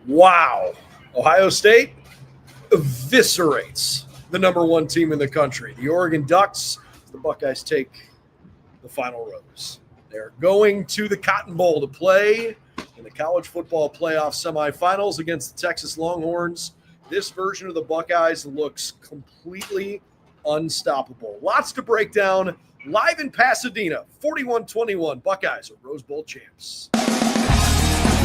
Wow. Ohio State eviscerates the number one team in the country. The Oregon Ducks, the Buckeyes take the final rose. They're going to the Cotton Bowl to play in the college football playoff semifinals against the Texas Longhorns. This version of the Buckeyes looks completely unstoppable. Lots to break down. Live in Pasadena, 41-21, Buckeyes are Rose Bowl champs.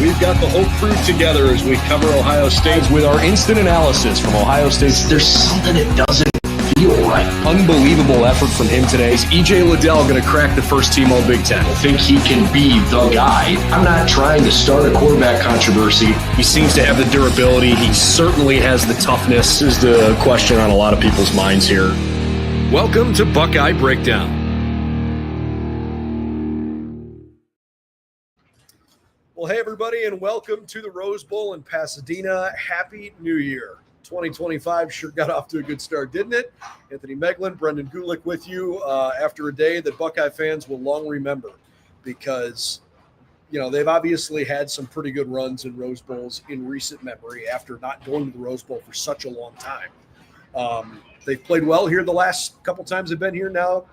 We've got the whole crew together as we cover Ohio State with our instant analysis from Ohio State. There's something that doesn't feel right. Unbelievable effort from him today. Is E.J. Liddell going to crack the first team All-Big Ten? I think he can be the guy. I'm not trying to start a quarterback controversy. He seems to have the durability. He certainly has the toughness. This is the question on a lot of people's minds here. Welcome to Buckeye Breakdown. Well, hey, everybody, and welcome to the Rose Bowl in Pasadena. Happy New Year. 2025 sure got off to a good start, didn't it? Anthony Moeglin, Brendan Gulick with you after a day that Buckeye fans will long remember because, you know, they've obviously had some pretty good runs in Rose Bowls in recent memory after not going to the Rose Bowl for such a long time. They've played well here the last couple times they've been here now.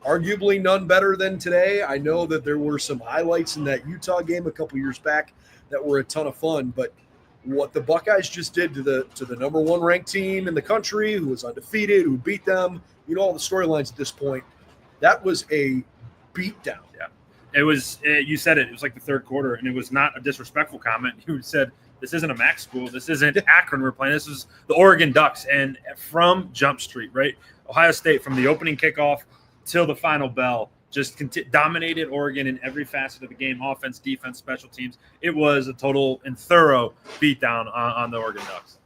Arguably none better than today. I know that there were some highlights in that Utah game a couple years back that were a ton of fun, but what the Buckeyes just did to the number one ranked team in the country, who was undefeated, who beat them, you know all the storylines at this point, that was a beatdown. Yeah, it was. You said it. It was like the third quarter, and it was not a disrespectful comment. You said this isn't a MAC school. This isn't Akron. We're playing. This is the Oregon Ducks, and from Jump Street, right? Ohio State from the opening kickoff till the final bell, just dominated Oregon in every facet of the game, offense, defense, special teams. It was a total and thorough beatdown on the Oregon Ducks.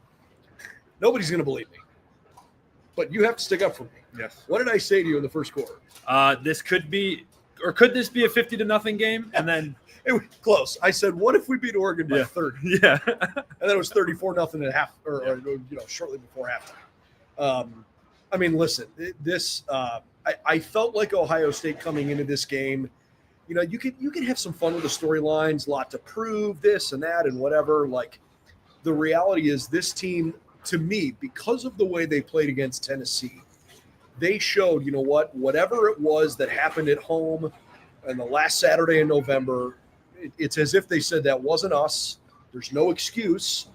Nobody's going to believe me, but you have to stick up for me. Yes. What did I say to you in the first quarter? This could be, or could this be a 50-0 game? And then it was close. I said, what if we beat Oregon by 30? Yeah. And then it was 34-0 at half, or shortly before halftime. I mean, listen, this I felt like Ohio State coming into this game, you know, you can have some fun with the storylines, a lot to prove, this and that and whatever. Like, the reality is this team, to me, because of the way they played against Tennessee, they showed, you know what, whatever it was that happened at home on the last Saturday in November, it's as if they said that wasn't us. There's no excuse.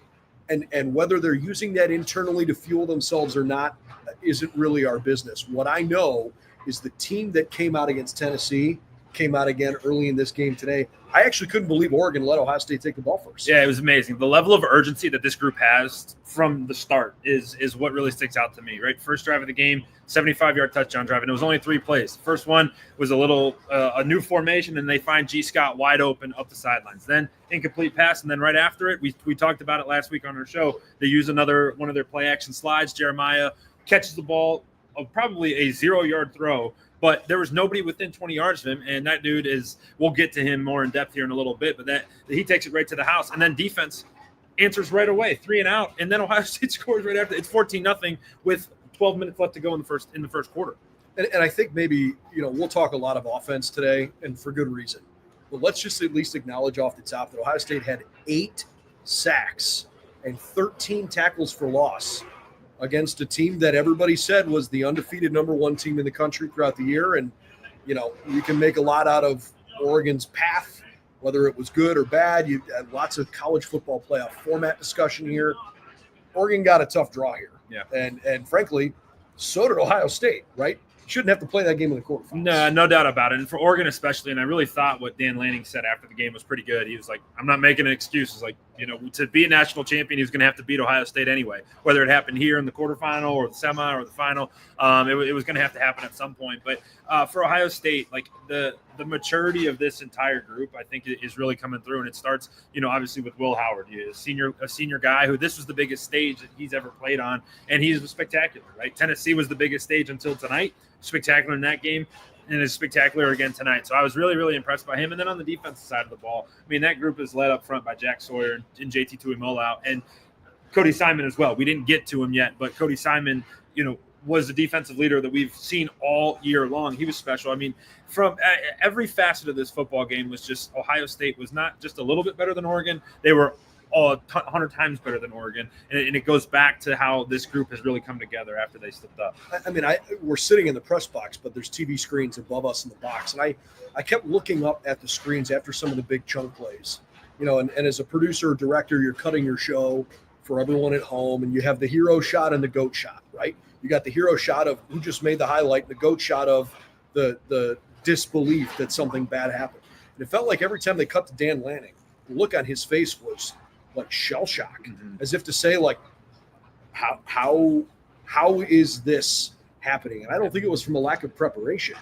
And whether they're using that internally to fuel themselves or not isn't really our business. What I know is the team that came out against Tennessee came out again early in this game today. I actually couldn't believe Oregon let Ohio State take the ball first. Yeah, it was amazing. The level of urgency that this group has from the start is what really sticks out to me, right? First drive of the game, 75-yard touchdown drive, and it was only 3 plays. The first one was a new formation, and they find G. Scott wide open up the sidelines. Then incomplete pass, and then right after it, we talked about it last week on our show, they use another one of their play-action slides. Jeremiah catches the ball of probably a 0-yard throw, but there was nobody within 20 yards of him, and that dude we'll get to him more in depth here in a little bit, but that he takes it right to the house, and then defense answers right away, 3 and out, and then Ohio State scores right after. It's 14-0 with 12 minutes left to go in the first quarter. And I think maybe, you know, we'll talk a lot of offense today, and for good reason. But let's just at least acknowledge off the top that Ohio State had 8 sacks and 13 tackles for loss against a team that everybody said was the undefeated number one team in the country throughout the year. And, you know, you can make a lot out of Oregon's path, whether it was good or bad. You had lots of college football playoff format discussion here. Oregon got a tough draw here. Yeah. And frankly, so did Ohio State, right? Shouldn't have to play that game in the quarterfinals. No doubt about it. And for Oregon especially, and I really thought what Dan Lanning said after the game was pretty good. He was like, I'm not making an excuse. It's like, you know, to be a national champion, he was going to have to beat Ohio State anyway, whether it happened here in the quarterfinal or the semi or the final. It was going to have to happen at some point. But for Ohio State, like the maturity of this entire group, I think is really coming through. And it starts, you know, obviously with Will Howard, a senior guy who this was the biggest stage that he's ever played on. And he's spectacular, right? Tennessee was the biggest stage until tonight. Spectacular in that game, and is spectacular again tonight. So I was really, really impressed by him. And then on the defensive side of the ball, I mean, that group is led up front by Jack Sawyer and JT Tuimoloau and Cody Simon as well. We didn't get to him yet, but Cody Simon, you know, was the defensive leader that we've seen all year long. He was special. I mean, from every facet of this football game was just Ohio State was not just a little bit better than Oregon. They were 100 times better than Oregon. And it goes back to how this group has really come together after they slipped up. I mean, we're sitting in the press box, but there's TV screens above us in the box. And I kept looking up at the screens after some of the big chunk plays, and as a producer or director, you're cutting your show for everyone at home, and you have the hero shot and the goat shot, right? You got the hero shot of who just made the highlight, and the goat shot of the disbelief that something bad happened. And it felt like every time they cut to Dan Lanning, the look on his face was like shell shock, as if to say, like, how is this happening? And I don't think it was from a lack of preparation.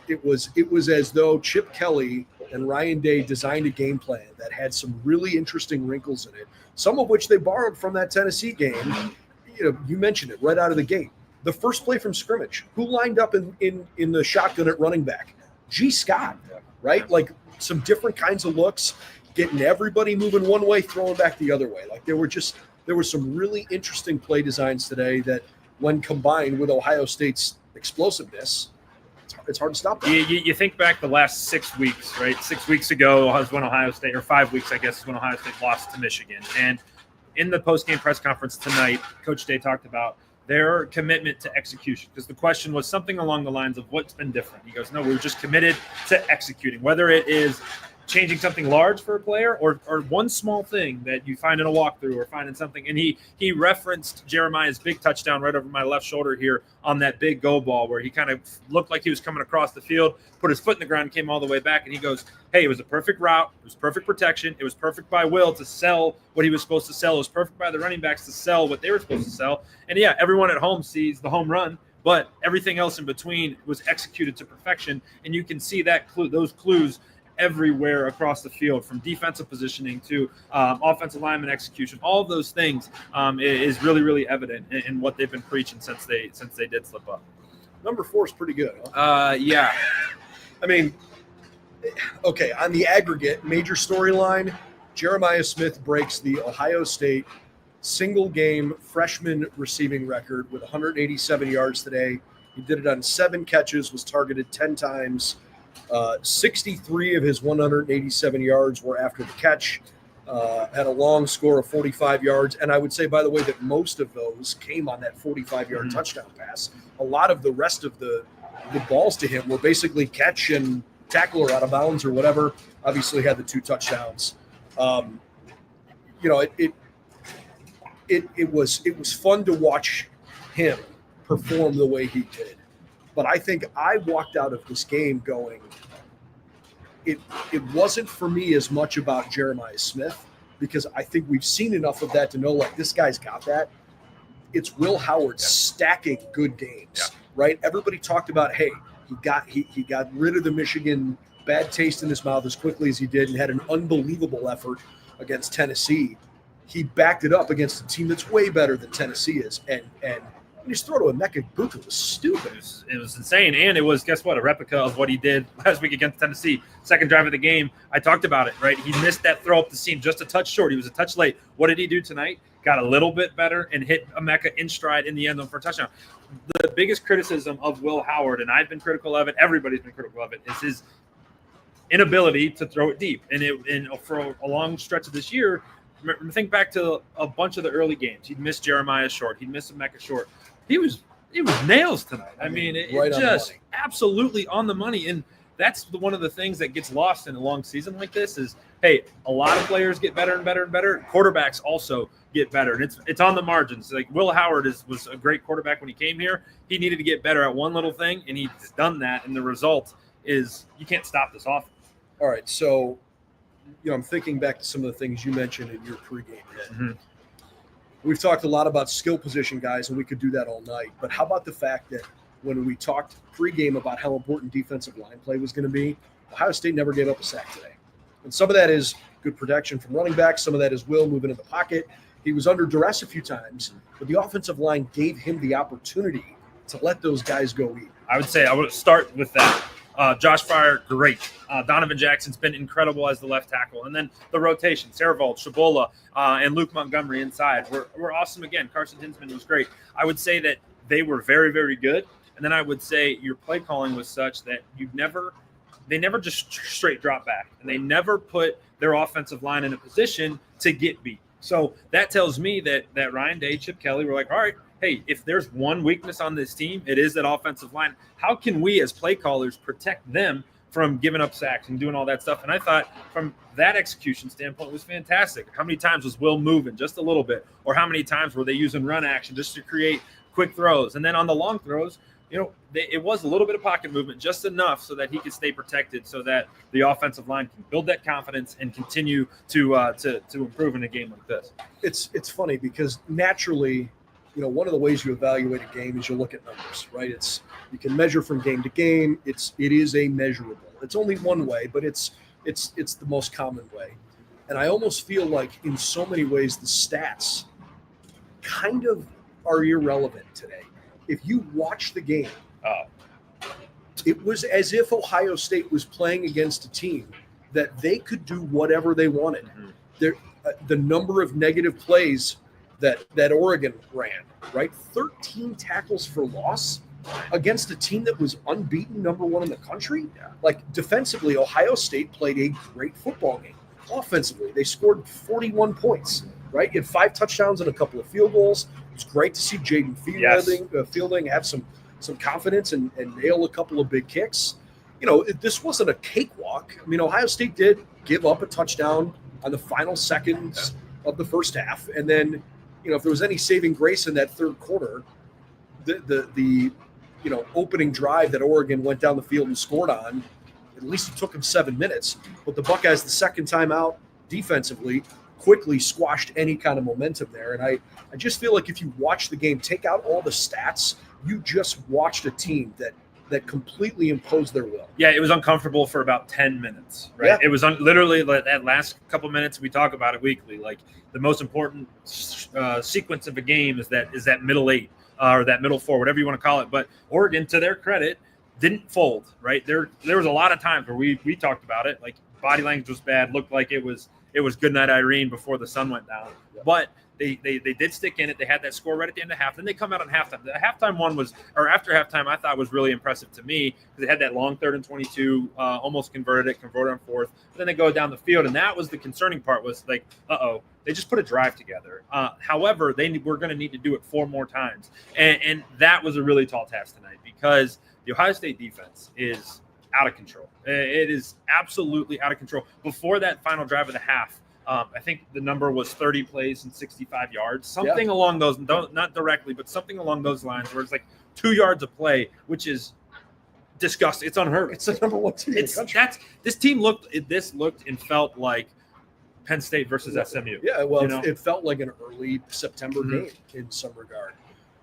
It was as though Chip Kelly and Ryan Day designed a game plan that had some really interesting wrinkles in it, some of which they borrowed from that Tennessee game. You mentioned it right out of the gate. The first play from scrimmage, who lined up in the shotgun at running back? G. Scott, right? Like some different kinds of looks, getting everybody moving one way, throwing back the other way. Like there were some really interesting play designs today that, when combined with Ohio State's explosiveness, it's hard to stop that. You think back the last 6 weeks, right? 6 weeks ago was when Ohio State, or 5 weeks, I guess, is when Ohio State lost to Michigan. And in the postgame press conference tonight, Coach Day talked about their commitment to execution, because the question was something along the lines of what's been different. He goes, no, we're just committed to executing, whether it is changing something large for a player or one small thing that you find in a walkthrough or finding something. And he referenced Jeremiah's big touchdown right over my left shoulder here on that big go ball, where he kind of looked like he was coming across the field, put his foot in the ground, came all the way back. And he goes, hey, it was a perfect route. It was perfect protection. It was perfect by Will to sell what he was supposed to sell. It was perfect by the running backs to sell what they were supposed to sell. And yeah, everyone at home sees the home run, but everything else in between was executed to perfection. And you can see those clues everywhere across the field, from defensive positioning to offensive lineman execution. All of those things is really, really evident in what they've been preaching since they did slip up. Number 4 is pretty good, huh? Yeah. I mean, okay, on the aggregate, major storyline, Jeremiah Smith breaks the Ohio State single-game freshman receiving record with 187 yards today. He did it on 7 catches, was targeted 10 times. 63 of his 187 yards were after the catch, had a long score of 45 yards. And I would say, by the way, that most of those came on that 45-yard touchdown pass. A lot of the rest of the balls to him were basically catch and tackle or out of bounds or whatever. Obviously had the 2 touchdowns. It was fun to watch him perform the way he did. But I think I walked out of this game going, it wasn't for me as much about Jeremiah Smith, because I think we've seen enough of that to know, like, this guy's got that. It's Will Howard stacking good games, right? Everybody talked about, hey, he got rid of the Michigan bad taste in his mouth as quickly as he did and had an unbelievable effort against Tennessee. He backed it up against a team that's way better than Tennessee is, and his throw to Emeka Egbuka was stupid. It was insane. And it was, guess what, a replica of what he did last week against Tennessee. Second drive of the game, I talked about it, right? He missed that throw up the seam just a touch short. He was a touch late. What did he do tonight? Got a little bit better and hit Emeka in stride in the end zone for a touchdown. The biggest criticism of Will Howard, and I've been critical of it, everybody's been critical of it, is his inability to throw it deep. And for a long stretch of this year, think back to a bunch of the early games. He'd missed Jeremiah short. He'd missed Emeka short. He was nails tonight. I mean, right, just absolutely on the money. And that's one of the things that gets lost in a long season like this is, hey, a lot of players get better and better and better. Quarterbacks also get better. And it's on the margins. Like Will Howard was a great quarterback when he came here. He needed to get better at one little thing, and he's done that. And the result is you can't stop this offense. All right. So, I'm thinking back to some of the things you mentioned in your pregame hit. Mm-hmm. We've talked a lot about skill position guys, and we could do that all night. But how about the fact that when we talked pregame about how important defensive line play was going to be, Ohio State never gave up a sack today. And some of that is good protection from running backs. Some of that is Will moving in the pocket. He was under duress a few times, but the offensive line gave him the opportunity to let those guys go eat. I would say I would start with that. Josh Fryer, great. Donovan Jackson's been incredible as the left tackle. And then the rotation, Sarivold, Shabola, and Luke Montgomery inside were awesome again. Carson Hinsman was great. I would say that they were very, very good. And then I would say your play calling was such that you'd never they never just straight drop back, and they never put their offensive line in a position to get beat. So that tells me that Ryan Day, Chip Kelly were like, all right, hey, if there's one weakness on this team, it is that offensive line. How can we as play callers protect them from giving up sacks and doing all that stuff? And I thought from that execution standpoint, it was fantastic. How many times was Will moving just a little bit? Or how many times were they using run action just to create quick throws? And then on the long throws, it was a little bit of pocket movement, just enough so that he could stay protected, so that the offensive line can build that confidence and continue to improve in a game like this. It's funny because naturally, one of the ways you evaluate a game is you look at numbers, right? You can measure from game to game. It is a measurable. It's only one way, but it's the most common way. And I almost feel like in so many ways the stats kind of are irrelevant today. If you watch the game, it was as if Ohio State was playing against a team that they could do whatever they wanted. Mm-hmm. The number of negative plays that Oregon ran, right? 13 tackles for loss against a team that was unbeaten, number one in the country. Yeah. Like defensively, Ohio State played a great football game. Offensively, they scored 41 points, right? You had 5 touchdowns and a couple of field goals. It's great to see Jaden Fielding have some confidence and nail a couple of big kicks. This wasn't a cakewalk. I mean, Ohio State did give up a touchdown on the final seconds of the first half, and then if there was any saving grace in that third quarter, the opening drive that Oregon went down the field and scored on, at least it took them 7 minutes. But the Buckeyes, the second time out defensively, quickly squashed any kind of momentum there. And I just feel like if you watch the game, take out all the stats, you just watched a team that completely imposed their will. Yeah, it was uncomfortable for about 10 minutes, right? Yeah. It was literally that last couple minutes. We talk about it weekly. Like the most important sequence of a game is that middle 8 or that middle 4, whatever you want to call it. But Oregon, to their credit, didn't fold, right? There was a lot of times where we talked about it. Like body language was bad, looked like it was goodnight Irene before the sun went down. Yeah. But they did stick in it. They had that score right at the end of half. Then they come out on halftime. The halftime one after halftime, I thought was really impressive to me because they had that long 3rd and 22, almost converted on 4th. But then they go down the field, and that was the concerning part. Was like, they just put a drive together. However, they were going to need to do it 4 more times, and that was a really tall task tonight because the Ohio State defense is out of control. It is absolutely out of control. Before that final drive of the half, I think the number was 30 plays and 65 yards, something along those, not directly, but something along those lines where it's like 2 yards of play, which is disgusting. It's unheard of. It's the number one team in the country. This team looked and felt like Penn State versus SMU. Yeah, well, it felt like an early September game in some regard.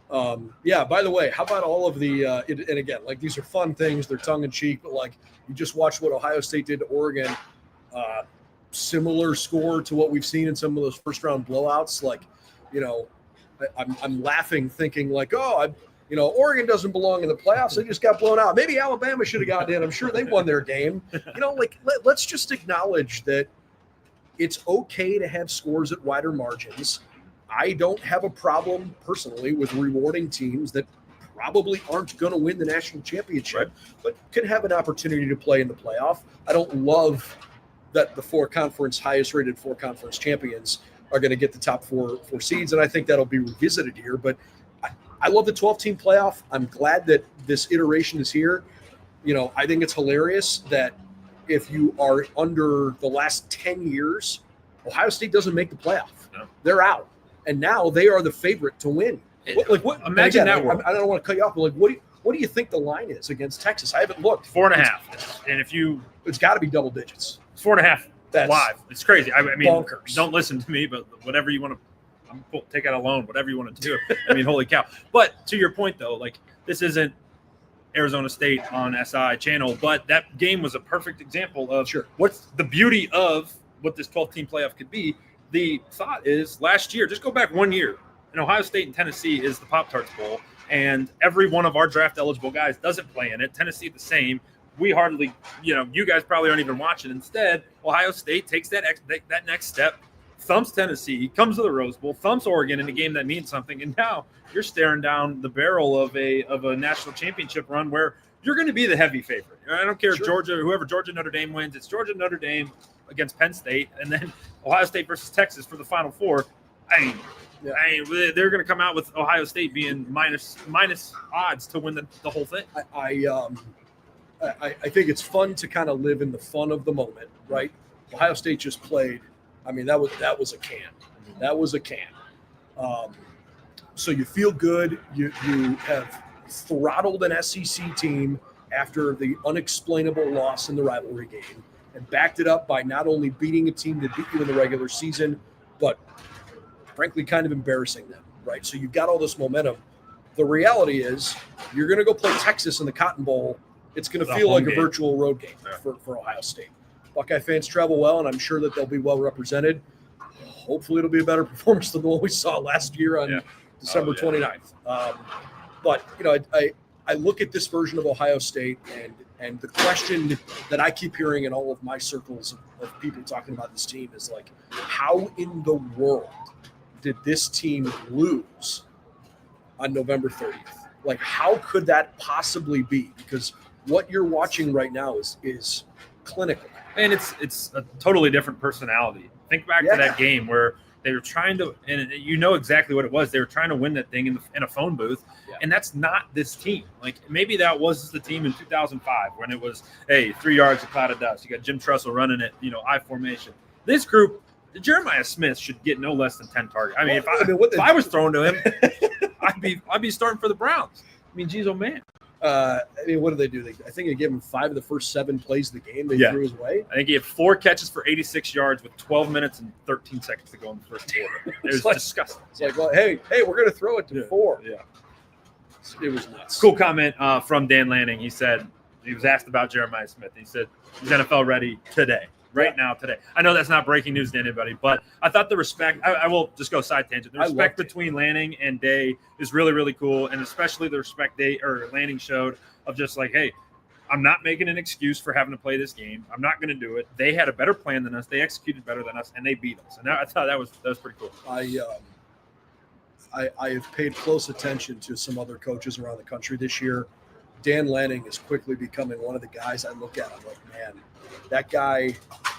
By the way, how about all of the and again, like these are fun things, they're tongue in cheek, but like you just watched what Ohio State did to Oregon, similar score to what we've seen in some of those first round blowouts. Like, I'm laughing thinking like, Oregon doesn't belong in the playoffs. They just got blown out. Maybe Alabama should have gotten in. I'm sure they won their game. Let's just acknowledge that it's okay to have scores at wider margins. I don't have a problem personally with rewarding teams that probably aren't going to win the national championship, but can have an opportunity to play in the playoff. I don't love that the highest rated 4 conference champions are going to get the top four seeds. And I think that'll be revisited here, but I love the 12-team playoff. I'm glad that this iteration is here. I think it's hilarious that if you are under the last 10 years, Ohio State doesn't make the playoff. No. They're out. And now they are the favorite to win. Imagine that world. I don't want to cut you off, but what do you think the line is against Texas? I haven't looked. 4.5. And it's got to be double digits. 4.5. That's live. It's crazy. I mean, bonkers. Don't listen to me, but whatever you want to take out a loan, whatever you want to do. I mean, holy cow. But to your point, though, like this isn't Arizona State on SI channel, but that game was a perfect example of what's the beauty of what this 12-team playoff could be. The thought is last year, just go back 1 year, and Ohio State and Tennessee is the Pop-Tarts Bowl, and every one of our draft-eligible guys doesn't play in it. Tennessee the same. We hardly, you guys probably aren't even watching. Instead, Ohio State takes that next step, thumps Tennessee, he comes to the Rose Bowl, thumps Oregon in a game that means something, and now you're staring down the barrel of a national championship run where you're going to be the heavy favorite. I don't care if whoever Georgia Notre Dame wins, it's Georgia Notre Dame against Penn State, and then Ohio State versus Texas for the Final Four. They're going to come out with Ohio State being minus odds to win the whole thing. I think it's fun to kind of live in the fun of the moment, right? Ohio State just played. I mean, that was a can. That was a can. So you feel good. You have throttled an SEC team after the unexplainable loss in the rivalry game and backed it up by not only beating a team that beat you in the regular season, but frankly kind of embarrassing them, right? So you've got all this momentum. The reality is you're going to go play Texas in the Cotton Bowl. It's going to feel like a virtual road game for Ohio State. Buckeye fans travel well, and I'm sure that they'll be well represented. Hopefully it'll be a better performance than the one we saw last year on December 29th. But, I look at this version of Ohio State, and the question that I keep hearing in all of my circles of people talking about this team is like, how in the world did this team lose on November 30th? Like, how could that possibly be? Because what you're watching right now is clinical. And it's a totally different personality. Think back to that game where they were trying to, and you know exactly what it was. They were trying to win that thing in a phone booth, and that's not this team. Like, maybe that was the team in 2005 when it was, hey, 3 yards, a cloud of dust. You got Jim Tressel running it, I formation. This group, Jeremiah Smith should get no less than 10 targets. I mean, if I was throwing to him, I'd be starting for the Browns. I mean, geez, oh man. What did they do? I think they gave him 5 of the first 7 plays of the game. They threw his way. I think he had 4 catches for 86 yards with 12 minutes and 13 seconds to go in the first quarter. It was disgusting. It's like, well, hey, we're going to throw it to 4. Yeah. It was nuts. Cool comment from Dan Lanning. He said, he was asked about Jeremiah Smith. He said, he's NFL ready today. Right now, today. I know that's not breaking news to anybody, but I thought the respect, I will just go side tangent. The respect between Lanning and Day is really, really cool. And especially the respect Lanning showed of just like, hey, I'm not making an excuse for having to play this game. I'm not going to do it. They had a better plan than us. They executed better than us, and they beat us. And I thought that was pretty cool. I have paid close attention to some other coaches around the country this year. Dan Lanning is quickly becoming one of the guys I look at. I'm like, man, that guy,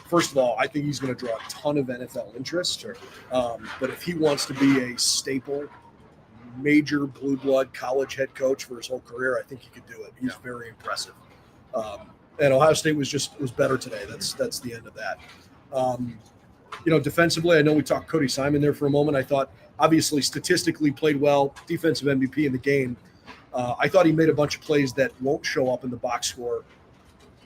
first of all, I think he's going to draw a ton of NFL interest. But if he wants to be a staple, major blue blood college head coach for his whole career, I think he could do it. He's very impressive. And Ohio State was better today. That's the end of that. Defensively, I know we talked Cody Simon there for a moment. I thought obviously statistically played well, defensive MVP in the game. I thought he made a bunch of plays that won't show up in the box score.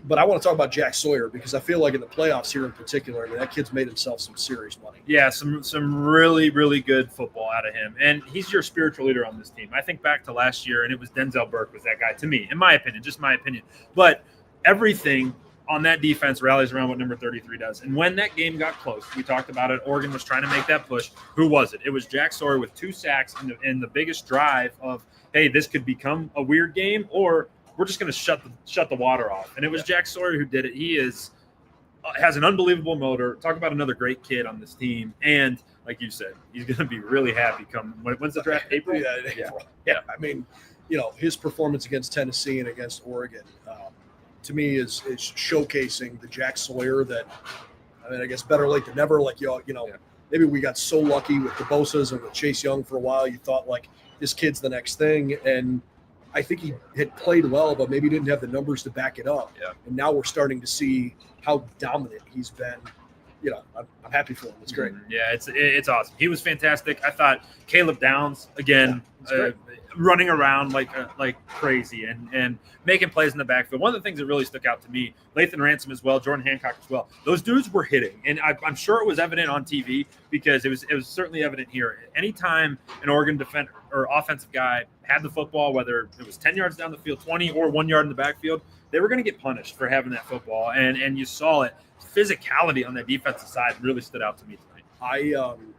But I want to talk about Jack Sawyer because I feel like in the playoffs here in particular, that kid's made himself some serious money. Yeah, some really, really good football out of him. And he's your spiritual leader on this team. I think back to last year, and it was Denzel Burke was that guy to me, in my opinion, just my opinion. But everything on that defense rallies around what number 33 does. And when that game got close, we talked about it, Oregon was trying to make that push. Who was it? It was Jack Sawyer with 2 sacks in the biggest drive of, hey, this could become a weird game, or we're just going to shut the water off. And it was Jack Sawyer who did it. He has an unbelievable motor. Talk about another great kid on this team. And like you said, he's going to be really happy when's the draft? April? Yeah. I mean, his performance against Tennessee and against Oregon, to me is showcasing the Jack Sawyer that, I guess better late than never. Like, maybe we got so lucky with the Bosas and with Chase Young for a while. You thought like this kid's the next thing. And I think he had played well, but maybe didn't have the numbers to back it up. Yeah. And now we're starting to see how dominant he's been. I'm happy for him. It's great. Yeah, it's awesome. He was fantastic. I thought Caleb Downs, again, running around like crazy and making plays in the backfield. One of the things that really stuck out to me, Lathan Ransom as well, Jordan Hancock as well, those dudes were hitting. And I'm sure it was evident on TV because it was certainly evident here. Anytime an Oregon defender or offensive guy had the football, whether it was 10 yards down the field, 20 or 1 yard in the backfield, they were going to get punished for having that football. And you saw it. Physicality on that defensive side really stood out to me tonight.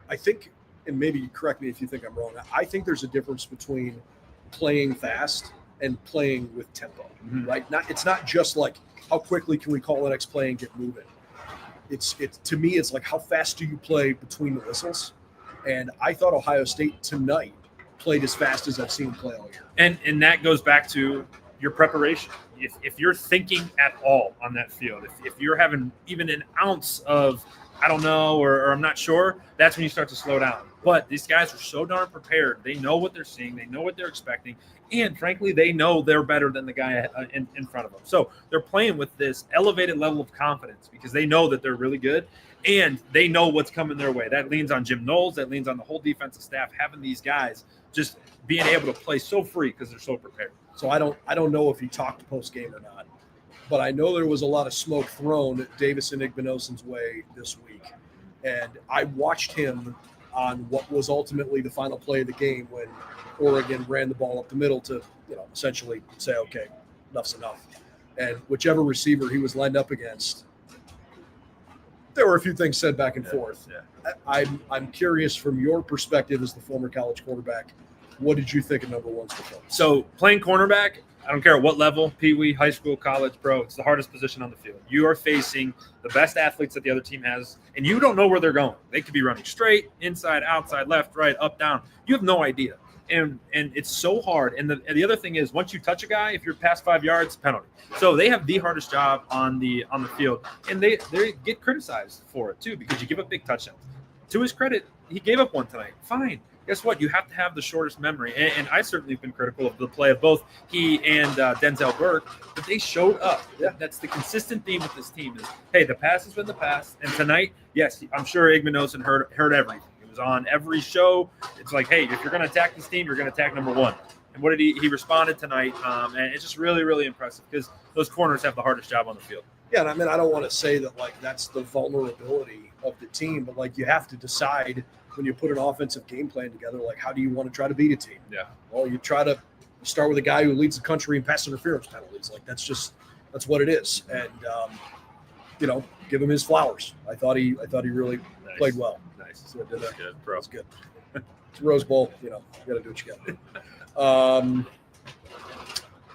I think, and maybe correct me if you think I'm wrong, I think there's a difference between playing fast and playing with tempo, right? It's not just like how quickly can we call the next play and get moving. it's to me, it's like, how fast do you play between the whistles? And I thought Ohio State tonight played as fast as I've seen them play all year. And that goes back to your preparation. If you're thinking at all on that field, if you're having even an ounce of, I don't know, or I'm not sure, that's when you start to slow down. But these guys are so darn prepared. They know what they're seeing. They know what they're expecting. And frankly, they know they're better than the guy in front of them. So they're playing with this elevated level of confidence because they know that they're really good and they know what's coming their way. That leans on Jim Knowles. That leans on the whole defensive staff, having these guys just being able to play so free because they're so prepared. So I don't know if he talked post game or not, but I know there was a lot of smoke thrown Davison Igbinosun's way this week. And I watched him on what was ultimately the final play of the game when Oregon ran the ball up the middle to, essentially say, okay, enough's enough. And whichever receiver he was lined up against, there were a few things said back and forth. Yeah. I'm curious from your perspective as the former college quarterback, what did you think of number one's performance? So playing cornerback, I don't care at what level, peewee, high school, college, pro, it's the hardest position on the field. You are facing the best athletes that the other team has, and you don't know where they're going. They could be running straight, inside, outside, left, right, up, down. You have no idea. And it's so hard. And the other thing is, once you touch a guy, if you're past 5 yards, penalty. So they have the hardest job on the field, and they get criticized for it too because you give up big touchdowns. To his credit, he gave up one tonight. Fine. Guess what? You have to have the shortest memory. And I certainly have been critical of the play of both he and Denzel Burke, but they showed up. Yeah. That's the consistent theme with this team is, hey, the past has been the past. And tonight, yes, I'm sure Igbinosun heard everything. It was on every show. It's like, hey, if you're going to attack this team, you're going to attack number one. And what did he responded tonight? And it's just really, really impressive because those corners have the hardest job on the field. Yeah, and I mean, I don't want to say that, that's the vulnerability of the team, but, you have to decide when you put an offensive game plan together, how do you want to try to beat a team? Yeah. Well, you try to start with a guy who leads the country in pass interference penalties. That's what it is. And, give him his flowers. I thought he really played well. Nice. So I did that. Good, bro. That's good. It's a Rose Bowl. You got to do what you got to do.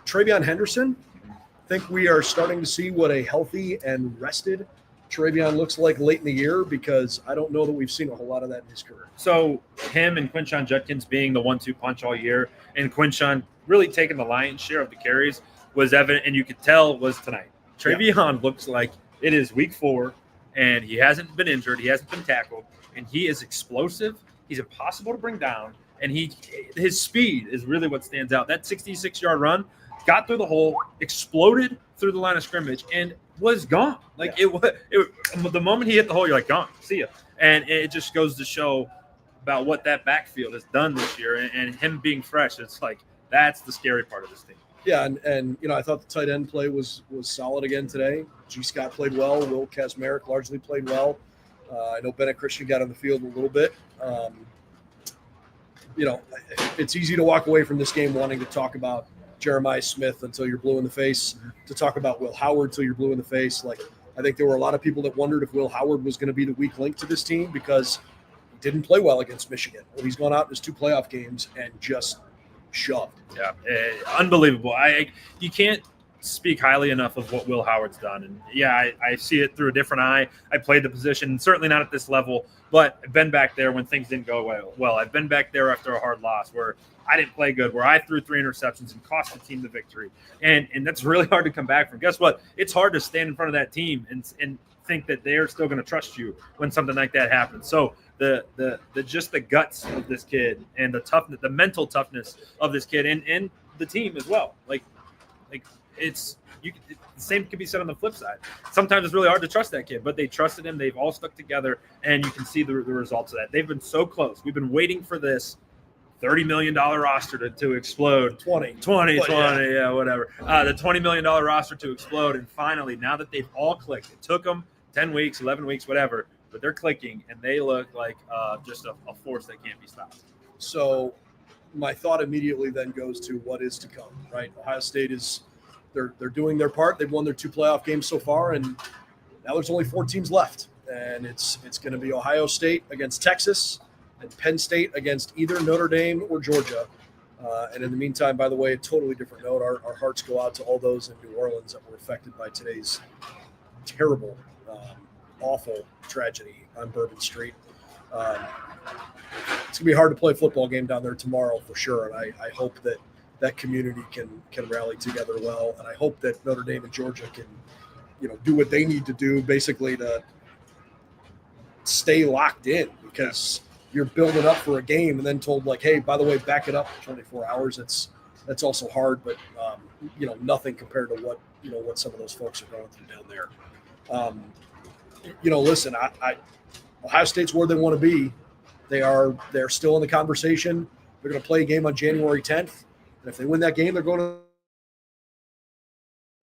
TreVeyon Henderson, I think we are starting to see what a healthy and rested TreVeyon looks like late in the year, because I don't know that we've seen a whole lot of that in his career. So him and Quinshon Judkins being the 1-2 punch all year, and Quinshon really taking the lion's share of the carries was evident, and you could tell was tonight. TreVeyon looks like it is week 4, and he hasn't been injured. He hasn't been tackled, and he is explosive. He's impossible to bring down, and his speed is really what stands out. That 66-yard run got through the hole, exploded through the line of scrimmage, and was gone. The moment he hit the hole, you're like, gone, see ya. And it just goes to show about what that backfield has done this year, and him being fresh. It's like, that's the scary part of this team. Yeah, and I thought the tight end play was solid again today. G. Scott played well. Will Kazmarek largely played well. I know Bennett Christian got on the field a little bit. It's easy to walk away from this game wanting to talk about Jeremiah Smith until you're blue in the face, to talk about Will Howard till you're blue in the face. I think there were a lot of people that wondered if Will Howard was going to be the weak link to this team because he didn't play well against Michigan. Well, he's gone out in his 2 playoff games and just shoved. Yeah, unbelievable. You can't speak highly enough of what Will Howard's done. And yeah, I see it through a different eye. I played the position, certainly not at this level, but I've been back there when things didn't go well. I've been back there after a hard loss where I didn't play good, where I threw 3 interceptions and cost the team the victory. And that's really hard to come back from. Guess what? It's hard to stand in front of that team and think that they're still going to trust you when something like that happens. So the just the guts of this kid and the toughness, the mental toughness of this kid and the team as well. The same can be said on the flip side. Sometimes it's really hard to trust that kid, but they trusted him. They've all stuck together, and you can see the results of that. They've been so close. We've been waiting for this $30 million roster to explode. 20, yeah, whatever. The $20 million roster to explode, and finally, now that they've all clicked, it took them 10 weeks, 11 weeks, whatever, but they're clicking, and they look like just a force that can't be stopped. So my thought immediately then goes to what is to come, right? Ohio State is they're doing their part. They've won their 2 playoff games so far, and now there's only 4 teams left, and it's going to be Ohio State against Texas and Penn State against either Notre Dame or Georgia. And in the meantime, by the way, a totally different note, our hearts go out to all those in New Orleans that were affected by today's terrible awful tragedy on Bourbon Street. It's gonna be hard to play a football game down there tomorrow for sure, and I hope that community can rally together well, and I hope that Notre Dame and Georgia can, do what they need to do basically to stay locked in, because you're building up for a game and then told like, hey, by the way, back it up for 24 hours. That's also hard, but nothing compared to what some of those folks are going through down there. Listen, Ohio State's where they want to be. They're still in the conversation. They're going to play a game on January 10th, and if they win that game, they're going to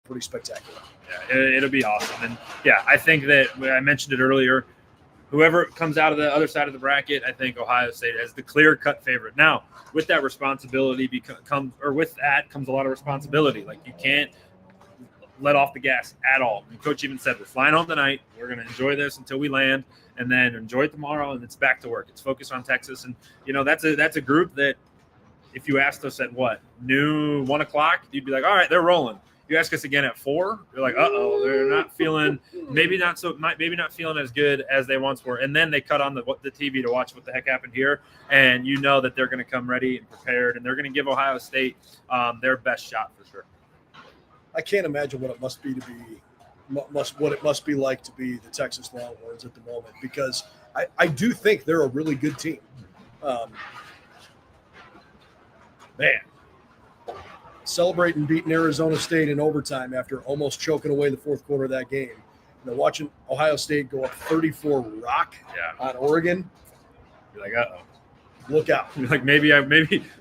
pretty spectacular. Yeah, it'll be awesome. And yeah, I think that I mentioned it earlier. Whoever comes out of the other side of the bracket, I think Ohio State as the clear-cut favorite. Now, with that responsibility comes a lot of responsibility. Like, you can't let off the gas at all. And Coach even said, we're flying home tonight. We're going to enjoy this until we land, and then enjoy it tomorrow, and it's back to work. It's focused on Texas. And, that's a group that if you asked us at noon, 1 o'clock, you'd be like, all right, they're rolling. You ask us again at 4, you're like, uh-oh, they're not feeling maybe not feeling as good as they once were. And then they cut on the TV to watch what the heck happened here, and you know that they're going to come ready and prepared, and they're going to give Ohio State their best shot for sure. I can't imagine what it must be like to be the Texas Longhorns at the moment, because I do think they're a really good team. Celebrating beating Arizona State in overtime after almost choking away the fourth quarter of that game. And then watching Ohio State go up 34 rock on Oregon. You're like, uh-oh. Look out. You're like, maybe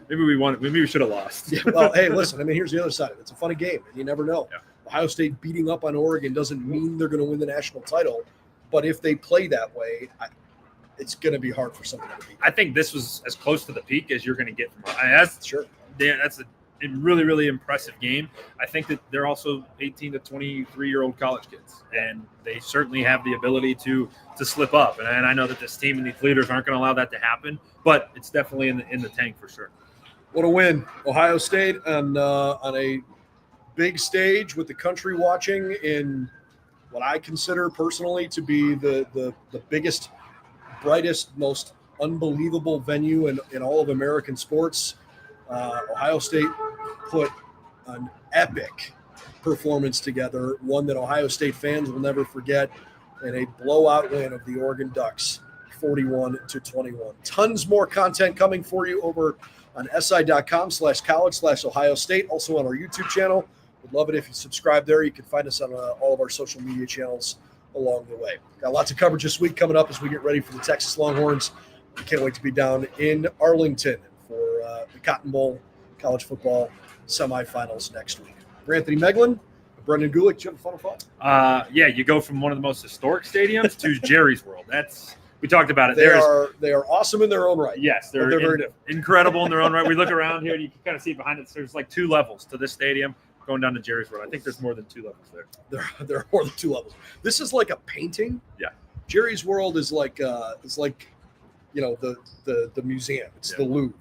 we won. Maybe we should have lost. Yeah, well, hey, listen, here's the other side of it. It's a funny game, and you never know. Yeah. Ohio State beating up on Oregon doesn't mean they're going to win the national title, but if they play that way, it's going to be hard for somebody to beat. I think this was as close to the peak as you're going to get from that's sure. That's a really, really impressive game. I think that they're also 18 to 23-year-old college kids, and they certainly have the ability to slip up. And I know that this team and these leaders aren't going to allow that to happen, but it's definitely in the tank for sure. What a win. Ohio State on a big stage with the country watching in what I consider personally to be the biggest, brightest, most unbelievable venue in all of American sports. Ohio State put an epic performance together, one that Ohio State fans will never forget, and a blowout win of the Oregon Ducks, 41-21. Tons more content coming for you over on si.com/college/Ohio State, also on our YouTube channel. Would love it if you subscribe there. You can find us on all of our social media channels along the way. Got lots of coverage this week coming up as we get ready for the Texas Longhorns. I can't wait to be down in Arlington for the Cotton Bowl college football semifinals next week. For Anthony Moeglin, Brendan Gulick, do you have a final thought? Yeah, you go from one of the most historic stadiums to Jerry's World. We talked about it. They are awesome in their own right. Yes, they're very different. Incredible in their own right. We look around here and you can kind of see behind it. There's like 2 levels to this stadium going down to Jerry's World. I think there's more than 2 levels there. There are more than 2 levels. This is like a painting. Yeah. Jerry's World is like the museum. It's the Louvre.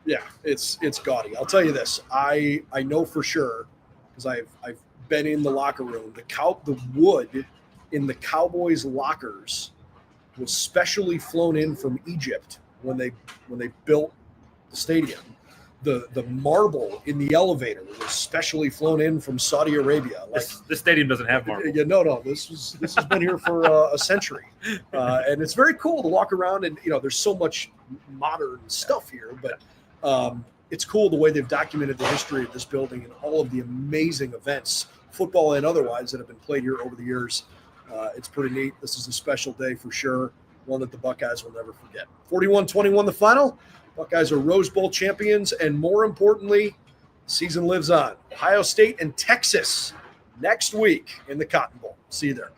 Yeah. It's gaudy. I'll tell you this. I know for sure, because I've been in the locker room. The wood in the Cowboys' lockers was specially flown in from Egypt when they built the stadium. The marble in the elevator was specially flown in from Saudi Arabia. This stadium doesn't have marble. Yeah, no. This has been here for a century, and it's very cool to walk around. And there's so much modern stuff here, but it's cool the way they've documented the history of this building and all of the amazing events, football and otherwise, that have been played here over the years. It's pretty neat. This is a special day for sure, one that the Buckeyes will never forget. 41-21 the final. Buckeyes are Rose Bowl champions, and more importantly, the season lives on. Ohio State and Texas next week in the Cotton Bowl. See you there.